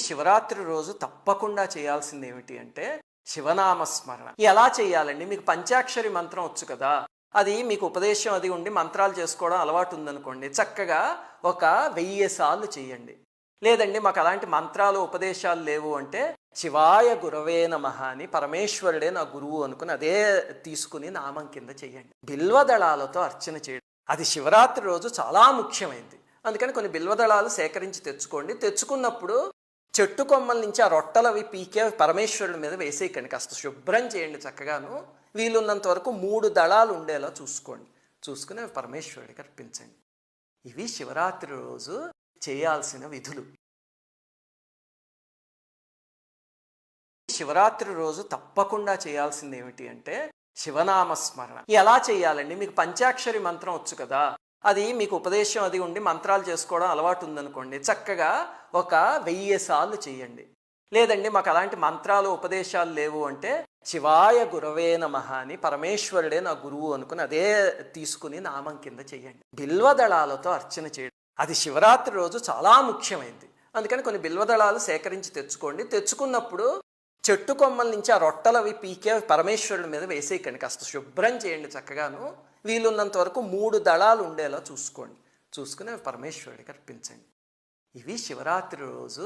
శివరాత్రి రోజు తప్పకుండా చేయాల్సింది ఏమిటి అంటే శివనామస్మరణ. ఎలా చేయాలండి? మీకు పంచాక్షరి మంత్రం వచ్చు కదా, అది మీకు ఉపదేశం అది ఉండి మంత్రాలు చేసుకోవడం అలవాటు ఉందనుకోండి, చక్కగా ఒక 1000 సార్లు చేయండి. లేదండి మాకు అలాంటి మంత్రాలు ఉపదేశాలు లేవు అంటే శివాయ గురవే నమః అని పరమేశ్వరుడే నా గురువు అనుకుని అదే తీసుకుని నామం కింద చేయండి. బిల్వదళాలతో అర్చన చేయడం అది శివరాత్రి రోజు చాలా ముఖ్యమైనది. అందుకని కొన్ని బిల్వదళాలు సేకరించి తెచ్చుకోండి. తెచ్చుకున్నప్పుడు చెట్టు కొమ్మల నుంచి ఆ రొట్టెలవి పీకే పరమేశ్వరుడి మీద వేసేయకండి, కాస్త శుభ్రం చేయండి చక్కగాను. వీలున్నంత వరకు 3 దళాలు ఉండేలా చూసుకోండి. చూసుకుని అవి పరమేశ్వరుడికి అర్పించండి. ఇవి శివరాత్రి రోజు చేయాల్సిన విధులు. శివరాత్రి రోజు తప్పకుండా చేయాల్సింది ఏమిటి అంటే శివనామస్మరణ. ఎలా చేయాలండి? మీకు పంచాక్షరి మంత్రం వచ్చు కదా, అది మీకు ఉపదేశం అది ఉండి మంత్రాలు చేసుకోవడం అలవాటు ఉందనుకోండి, చక్కగా ఒక 1000 సార్లు చేయండి. లేదండి మాకు అలాంటి మంత్రాలు ఉపదేశాలు లేవు అంటే శివాయ గురవే నమః అని పరమేశ్వరుడే నా గురువు అనుకుని అదే తీసుకుని నామం కింద చేయండి. బిల్వదళాలతో అర్చన చేయడం అది శివరాత్రి రోజు చాలా ముఖ్యమైనది. అందుకని కొన్ని బిల్వదళాలు సేకరించి తెచ్చుకోండి. తెచ్చుకున్నప్పుడు చెట్టు కొమ్మల నుంచి ఆ రొట్టెలవి పీకే పరమేశ్వరుడి మీద వేసేయకండి, కాస్త శుభ్రం చేయండి చక్కగాను. వీలున్నంత వరకు 3 దళాలు ఉండేలా చూసుకోండి. చూసుకుని అవి పరమేశ్వరుడికి అర్పించండి. ఇవి శివరాత్రి రోజు